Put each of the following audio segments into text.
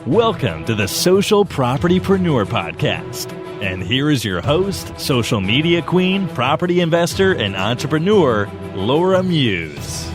Welcome to the Social Propertypreneur Podcast. And here is your host, social media queen, property investor, and entrepreneur, Laura Muse.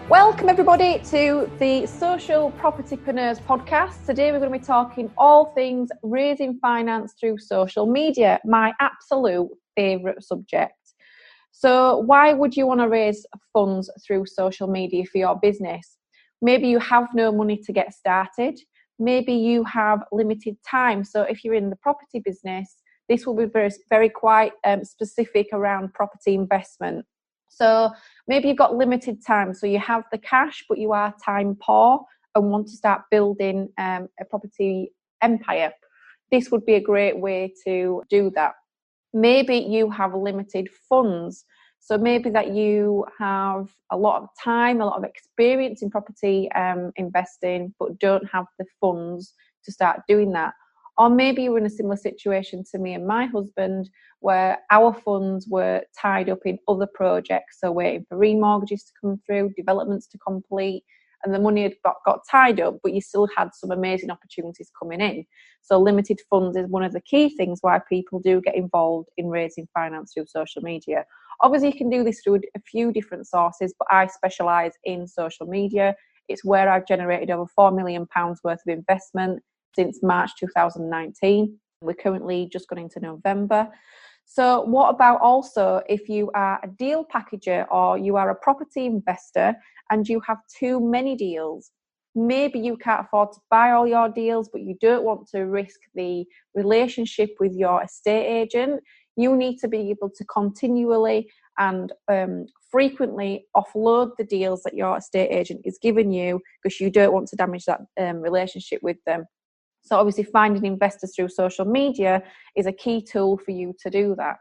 Welcome everybody to the Social Propertypreneurs Podcast. Today we're going to be talking all things raising finance through social media, my absolute favourite subject. So why would you want to raise funds through social media for your business? Maybe you have no money to get started. Maybe you have limited time. So if you're in the property business, this will be very quite specific around property investment. So maybe you've got limited time. So you have the cash, but you are time poor and want to start building a property empire. This would be a great way to do that. Maybe you have limited funds. So maybe that you have a lot of time, a lot of experience in property investing, but don't have the funds to start doing that. Or maybe you're in a similar situation to me and my husband, where our funds were tied up in other projects. So waiting for remortgages to come through, developments to complete, and the money had got tied up, but you still had some amazing opportunities coming in. So limited funds is one of the key things why people do get involved in raising finance through social media. Obviously, you can do this through a few different sources, but I specialise in social media. It's where I've generated over £4 million worth of investment since March 2019. We're currently just gone into November. So what about also if you are a deal packager or you are a property investor and you have too many deals? Maybe you can't afford to buy all your deals, but you don't want to risk the relationship with your estate agent. You need to be able to continually and frequently offload the deals that your estate agent is giving you because you don't want to damage that relationship with them. So obviously finding investors through social media is a key tool for you to do that.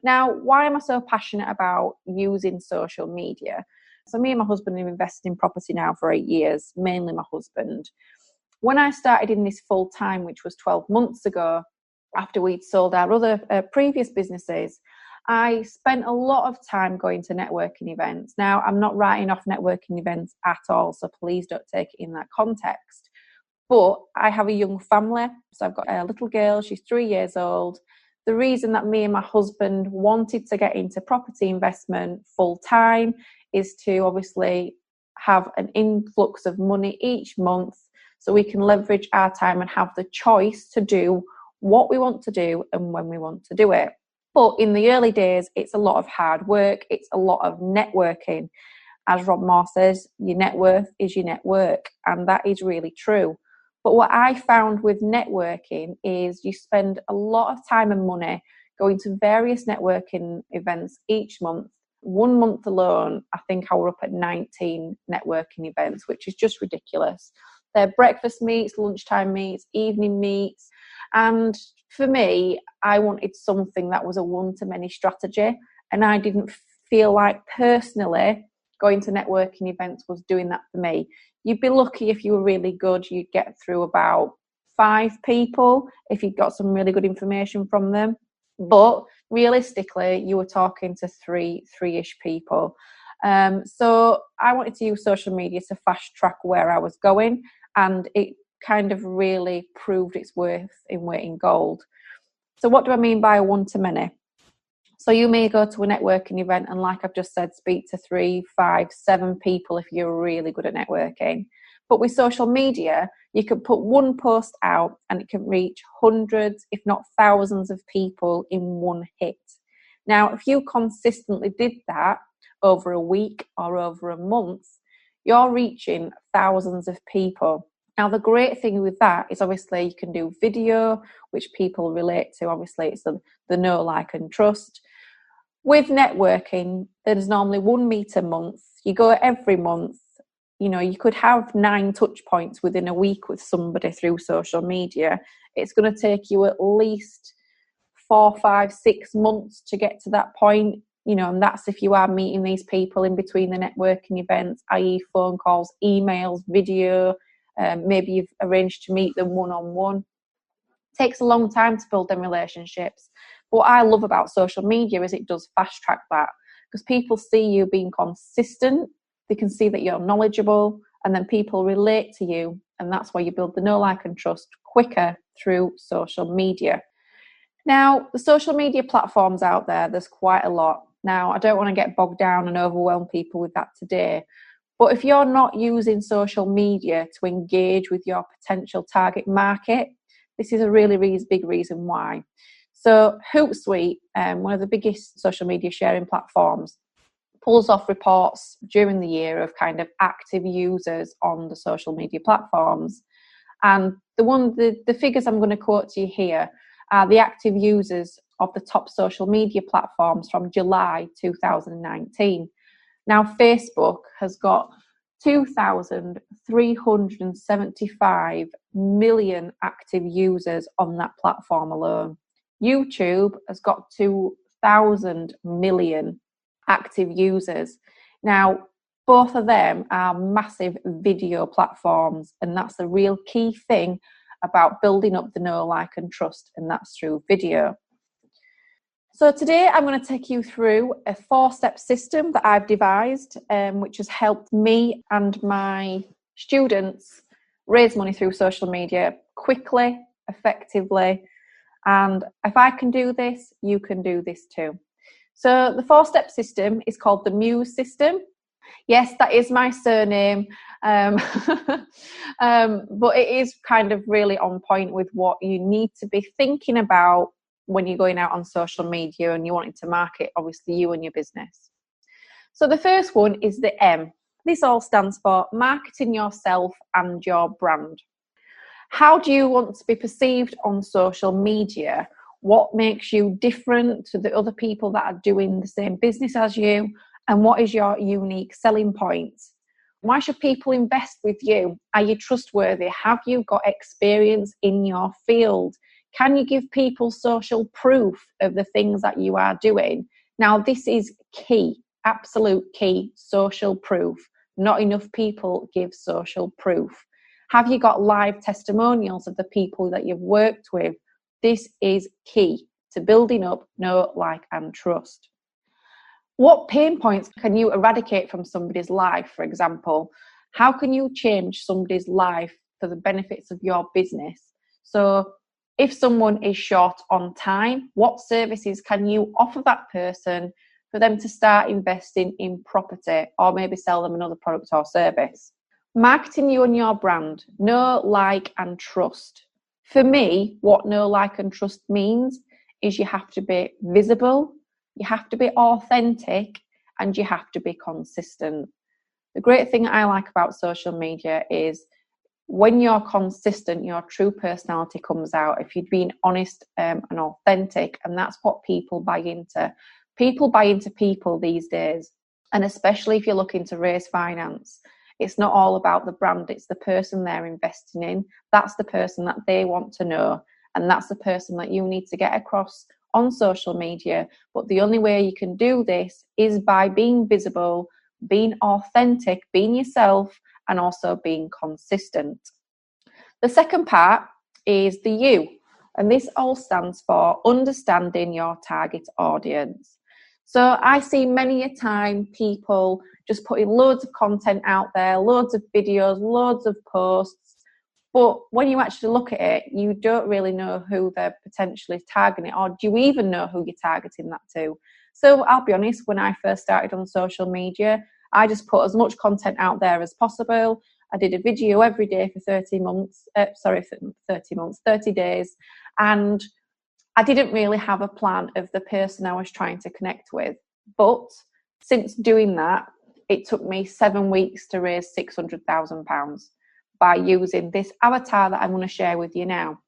Now, why am I so passionate about using social media? So me and my husband have invested in property now for 8 years, mainly my husband. When I started in this full time, which was 12 months ago, after we'd sold our other previous businesses, I spent a lot of time going to networking events. Now, I'm not writing off networking events at all, so please don't take it in that context. But I have a young family, so I've got a little girl, she's 3 years old. The reason that me and my husband wanted to get into property investment full time is to obviously have an influx of money each month so we can leverage our time and have the choice to do what we want to do and when we want to do it. But in the early days, it's a lot of hard work. It's a lot of networking. As Rob Moore says, your net worth is your network. And that is really true. But what I found with networking is you spend a lot of time and money going to various networking events each month. 1 month alone, I think I were up at 19 networking events, which is just ridiculous. They're breakfast meets, lunchtime meets, evening meets. And for me, I wanted something that was a one-to-many strategy. And I didn't feel like personally going to networking events was doing that for me. You'd be lucky if you were really good, you'd get through about 5 people if you got some really good information from them. But realistically, you were talking to three-ish people. So I wanted to use social media to fast track where I was going, and it kind of really proved its worth in weight in gold. So what do I mean by a one-to-many? So you may go to a networking event and, like I've just said, speak to 3, 5, 7 people if you're really good at networking. But with social media, you can put one post out and it can reach hundreds, if not thousands of people in one hit. Now, if you consistently did that over a week or over a month, you're reaching thousands of people. Now, the great thing with that is obviously you can do video, which people relate to. Obviously, it's the know, like, and trust. With networking, there's normally 1 meet a month. You go every month. You know, you could have 9 touch points within a week with somebody through social media. It's going to take you at least 4, 5, 6 months to get to that point. You know, and that's if you are meeting these people in between the networking events, i.e. phone calls, emails, video. Maybe you've arranged to meet them one-on-one. It takes a long time to build them relationships. But what I love about social media is it does fast track that, because people see you being consistent. They can see that you're knowledgeable and then people relate to you, and that's why you build the know, like and trust quicker through social media. Now, the social media platforms out there, there's quite a lot. Now, I don't want to get bogged down and overwhelm people with that today, but if you're not using social media to engage with your potential target market, this is a really big reason why. So Hootsuite, one of the biggest social media sharing platforms, pulls off reports during the year of kind of active users on the social media platforms. And the figures I'm going to quote to you here are the active users of the top social media platforms from July 2019. Now, Facebook has got 2,375 million active users on that platform alone. YouTube has got 2,000 million active users. Now, both of them are massive video platforms, and that's the real key thing about building up the know, like and trust, and that's through video. So today I'm going to take you through a 4-step system that I've devised, which has helped me and my students raise money through social media quickly, effectively. And if I can do this, you can do this too. So the 4-step system is called the Muse system. Yes, that is my surname, but it is kind of really on point with what you need to be thinking about when you're going out on social media and you're wanting to market, obviously, you and your business. So the first one is the M. This all stands for marketing yourself and your brand. How do you want to be perceived on social media? What makes you different to the other people that are doing the same business as you? And what is your unique selling point? Why should people invest with you? Are you trustworthy? Have you got experience in your field? Can you give people social proof of the things that you are doing? Now, this is key, absolute key, social proof. Not enough people give social proof. Have you got live testimonials of the people that you've worked with? This is key to building up know, like, and trust. What pain points can you eradicate from somebody's life, for example? How can you change somebody's life for the benefits of your business? So if someone is short on time, what services can you offer that person for them to start investing in property, or maybe sell them another product or service? Marketing you and your brand, know, like, and trust. For me, what know, like, and trust means is you have to be visible, you have to be authentic, and you have to be consistent. The great thing I like about social media is when you're consistent, your true personality comes out. If you're being honest and authentic, and that's what people buy into. People buy into people these days, and especially if you're looking to raise finance. It's not all about the brand, it's the person they're investing in. That's the person that they want to know, and that's the person that you need to get across on social media. But the only way you can do this is by being visible, being authentic, being yourself, and also being consistent. The second part is the U, and this all stands for understanding your target audience. So I see many a time people just putting loads of content out there, loads of videos, loads of posts, but when you actually look at it, you don't really know who they're potentially targeting, or do you even know who you're targeting that to? So I'll be honest, when I first started on social media, I just put as much content out there as possible. I did a video every day for 30 days. And I didn't really have a plan of the person I was trying to connect with. But since doing that, it took me 7 weeks to raise £600,000 by using this avatar that I'm going to share with you now.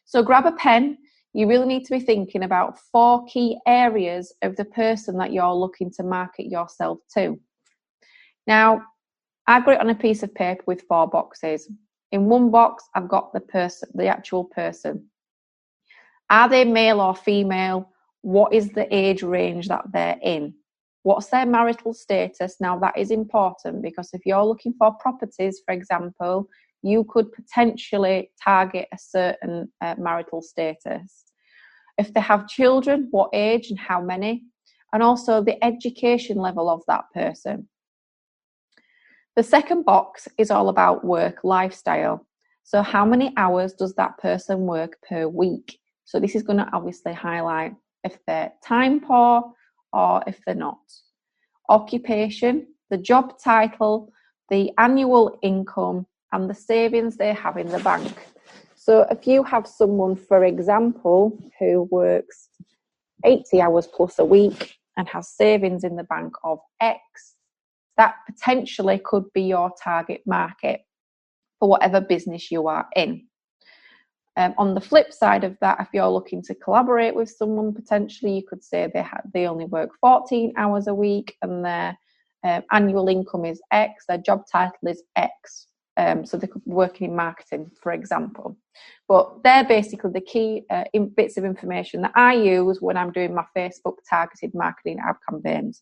So grab a pen. You really need to be thinking about 4 key areas of the person that you're looking to market yourself to. Now, I've got it on a piece of paper with 4 boxes. In one box, I've got the actual person. Are they male or female? What is the age range that they're in? What's their marital status? Now, that is important because if you're looking for properties, for example, you could potentially target a certain marital status. If they have children, what age and how many? And also the education level of that person. The second box is all about work lifestyle. So how many hours does that person work per week? So this is going to obviously highlight if they're time poor or if they're not. Occupation, the job title, the annual income, and the savings they have in the bank. So if you have someone, for example, who works 80 hours plus a week and has savings in the bank of X, that potentially could be your target market for whatever business you are in. On the flip side of that, if you're looking to collaborate with someone, potentially you could say they only work 14 hours a week and their annual income is X, their job title is X. So they could be working in marketing, for example. But they're basically the key bits of information that I use when I'm doing my Facebook targeted marketing ad campaigns.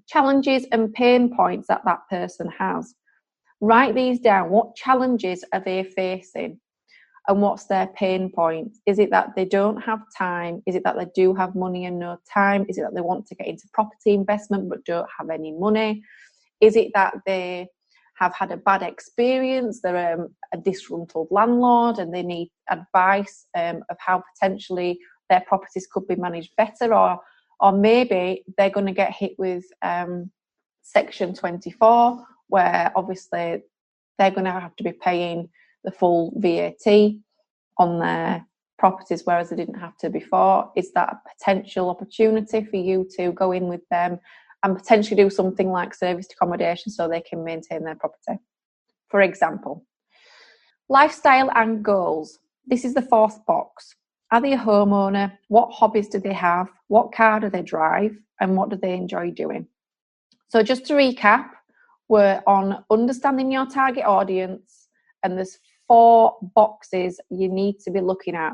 Challenges and pain points that person has. Write these down. What challenges are they facing? And what's their pain point? Is it that they don't have time? Is it that they do have money and no time? Is it that they want to get into property investment but don't have any money? Is it that they have had a bad experience? They're a disgruntled landlord and they need advice of how potentially their properties could be managed better, or maybe they're going to get hit with Section 24, where obviously they're going to have to be paying the full VAT on their properties, whereas they didn't have to before. Is that a potential opportunity for you to go in with them and potentially do something like serviced accommodation so they can maintain their property, for example? Lifestyle and goals. This is the fourth box. Are they a homeowner? What hobbies do they have? What car do they drive? And what do they enjoy doing? So just to recap, we're on understanding your target audience, and there's 4 boxes you need to be looking at.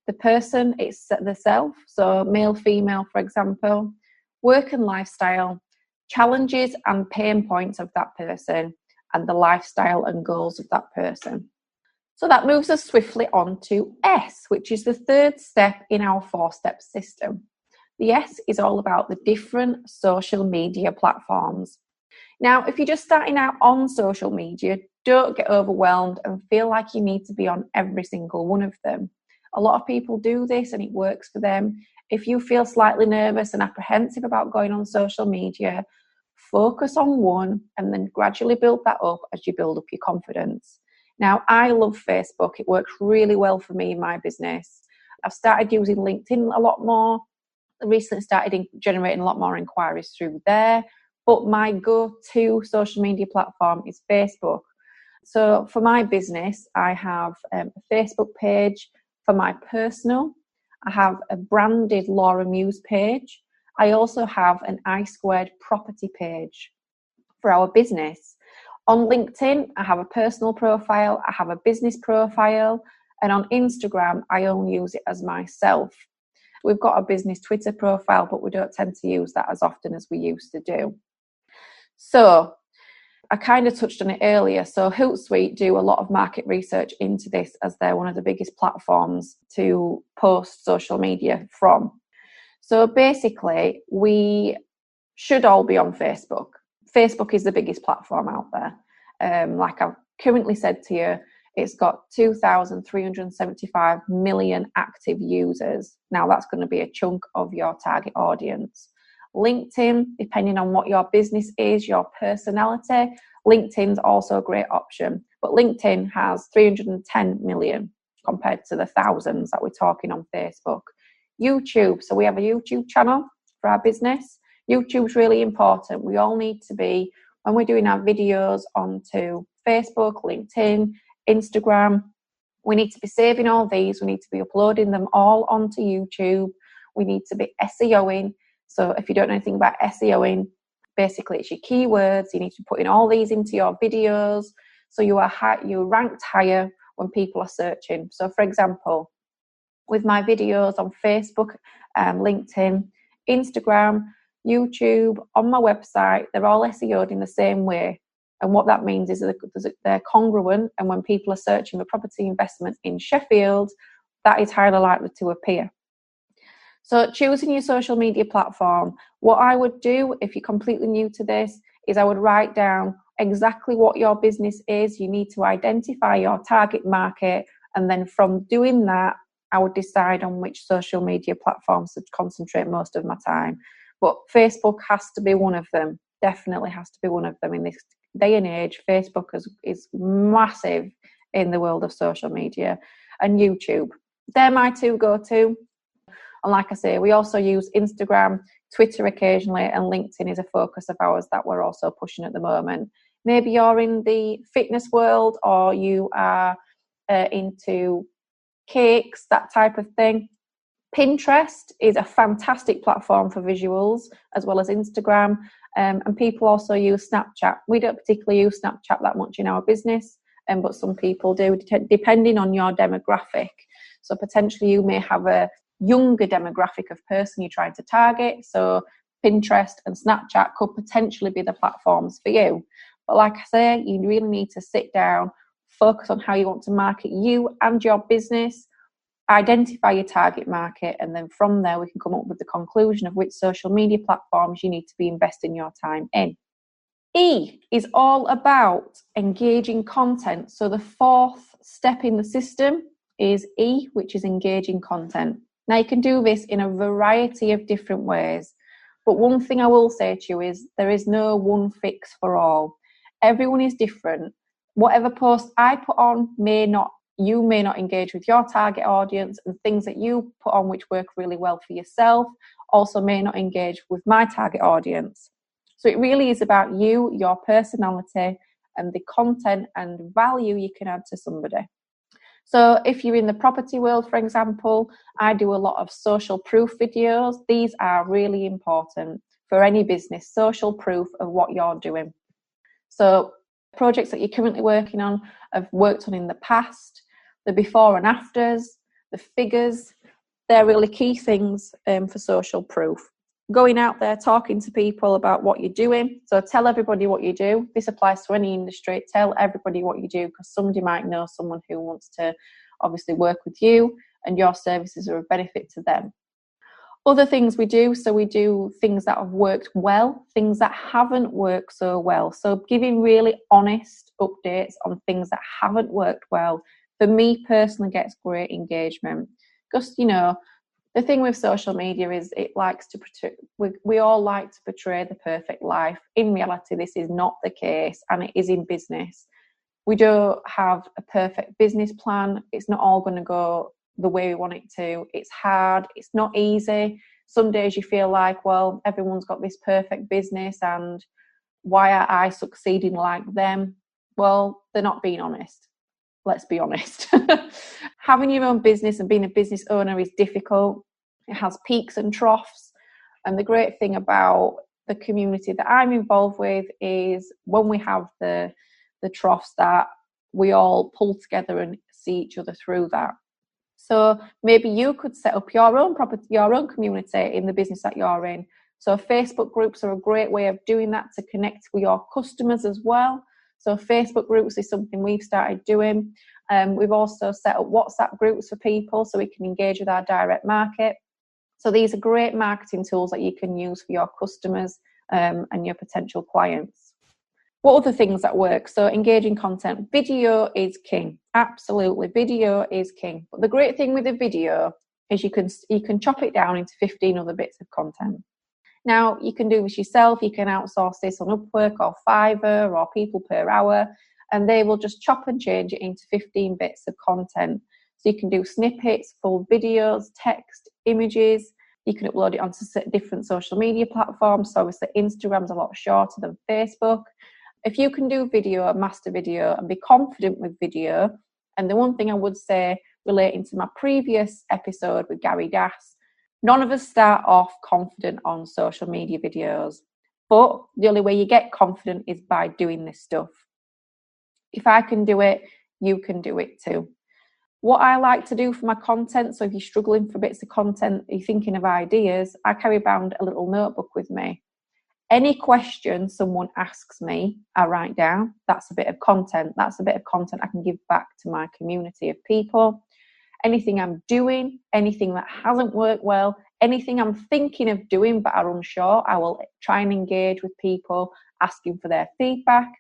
The person, it's the self, so male, female, for example, work and lifestyle, challenges and pain points of that person, and the lifestyle and goals of that person. So that moves us swiftly on to S, which is the third step in our 4-step system. The S is all about the different social media platforms. Now, if you're just starting out on social media, don't get overwhelmed and feel like you need to be on every single one of them. A lot of people do this and it works for them. If you feel slightly nervous and apprehensive about going on social media, focus on one and then gradually build that up as you build up your confidence. Now, I love Facebook. It works really well for me in my business. I've started using LinkedIn a lot more. I recently started generating a lot more inquiries through there. But my go-to social media platform is Facebook. So for my business, I have a Facebook page. For my personal, I have a branded Laura Muse page. I also have an I2 property page for our business. On LinkedIn, I have a personal profile, I have a business profile, and on Instagram, I only use it as myself. We've got a business Twitter profile, but we don't tend to use that as often as we used to do. So I kind of touched on it earlier. So Hootsuite do a lot of market research into this as they're one of the biggest platforms to post social media from. So basically, we should all be on Facebook. Facebook is the biggest platform out there. Like I've currently said to you, it's got 2,375 million active users. Now that's going to be a chunk of your target audience. LinkedIn, depending on what your business is, your personality, LinkedIn's also a great option. But LinkedIn has 310 million compared to the thousands that we're talking on Facebook. YouTube, so we have a YouTube channel for our business. YouTube's really important. We all need to be, when we're doing our videos onto Facebook, LinkedIn, Instagram, we need to be saving all these. We need to be uploading them all onto YouTube. We need to be SEOing. So if you don't know anything about SEOing, basically it's your keywords. You need to be putting all these into your videos so you're ranked higher when people are searching. So for example, with my videos on Facebook, LinkedIn, Instagram, YouTube, on my website, they're all SEO'd in the same way. And what that means is that they're congruent, and when people are searching for property investment in Sheffield, that is highly likely to appear. So choosing your social media platform, what I would do if you're completely new to this is I would write down exactly what your business is. You need to identify your target market, and then from doing that, I would decide on which social media platforms to concentrate most of my time. But Facebook has to be one of them. Definitely has to be one of them in this day and age. Facebook is massive in the world of social media, and YouTube. They're my two go-to. And like I say, we also use Instagram, Twitter occasionally, and LinkedIn is a focus of ours that we're also pushing at the moment. Maybe you're in the fitness world, or you are into cakes, that type of thing. Pinterest is a fantastic platform for visuals, as well as Instagram. And people also use Snapchat. We don't particularly use Snapchat that much in our business, but some people do, depending on your demographic. So potentially you may have a younger demographic of person you're trying to target. So Pinterest and Snapchat could potentially be the platforms for you. But like I say, you really need to sit down, focus on how you want to market you and your business, identify your target market, and then from there we can come up with the conclusion of which social media platforms you need to be investing your time in. E is all about engaging content. So the fourth step in the system is E, which is engaging content. Now you can do this in a variety of different ways, but one thing I will say to you is there is no one fix for all. Everyone is different. Whatever post I put on you may not engage with your target audience, and things that you put on which work really well for yourself also may not engage with my target audience. So it really is about you, your personality, and the content and value you can add to somebody. So if you're in the property world, for example, I do a lot of social proof videos. These are really important for any business, social proof of what you're doing. So projects that you're currently working on, have worked on in the past, the before and afters, the figures, they're really key things for social proof. Going out there, talking to people about what you're doing. So tell everybody what you do. This applies to any industry. Tell everybody what you do, because somebody might know someone who wants to obviously work with you, and your services are of benefit to them. Other things we do, so we do things that have worked well, things that haven't worked so well. So giving really honest updates on things that haven't worked well, for me personally, gets great engagement. Because, the thing with social media is it likes to portray, we all like to portray the perfect life. In reality, this is not the case, and it is in business. We don't have a perfect business plan. It's not all going to go the way we want it to. It's hard. It's not easy. Some days you feel like, well, everyone's got this perfect business, and why are I succeeding like them? Well, they're not being honest. Let's be honest. Having your own business and being a business owner is difficult. It has peaks and troughs. And the great thing about the community that I'm involved with is when we have the troughs, that we all pull together and see each other through that. So maybe you could set up your own community in the business that you're in. So Facebook groups are a great way of doing that, to connect with your customers as well. So Facebook groups is something we've started doing. We've also set up WhatsApp groups for people so we can engage with our direct market. So these are great marketing tools that you can use for your customers and your potential clients. What other things that work? So engaging content. Video is king. Absolutely, video is king. But the great thing with a video is you can chop it down into 15 other bits of content. Now, you can do this yourself. You can outsource this on Upwork or Fiverr or People Per Hour, and they will just chop and change it into 15 bits of content. So you can do snippets, full videos, text, images. You can upload it onto different social media platforms. So obviously Instagram's a lot shorter than Facebook. If you can do video, master video, and be confident with video, and the one thing I would say relating to my previous episode with Gary Das, none of us start off confident on social media videos, but the only way you get confident is by doing this stuff. If I can do it, you can do it too. What I like to do for my content, so if you're struggling for bits of content, you're thinking of ideas, I carry around a little notebook with me. Any question someone asks me, I write down. That's a bit of content. That's a bit of content I can give back to my community of people. Anything I'm doing, anything that hasn't worked well, anything I'm thinking of doing but are unsure, I will try and engage with people, asking for their feedback.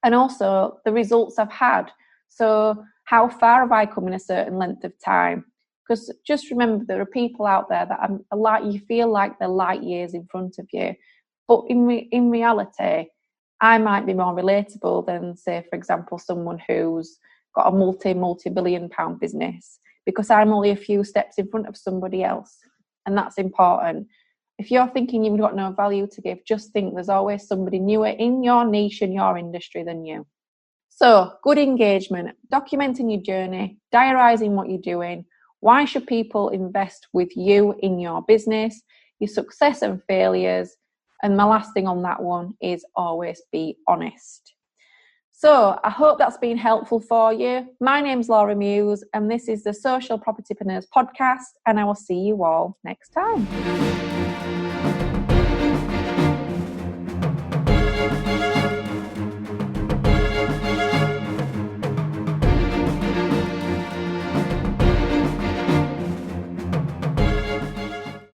and also the results I've had. So how far have I come in a certain length of time? Because just remember, there are people out there that you feel like they're light years in front of you, but in reality, I might be more relatable than, say, for example, someone who's got a multi-billion pound business, because I'm only a few steps in front of somebody else. And that's important. If you're thinking you've got no value to give, just think there's always somebody newer in your niche and your industry than you. So, good engagement, documenting your journey, diarising what you're doing. Why should people invest with you in your business, your success and failures? And my last thing on that one is always be honest. So I hope that's been helpful for you. My name's Laura Muse, and this is the Social Propertypreneurs podcast, and I will see you all next time.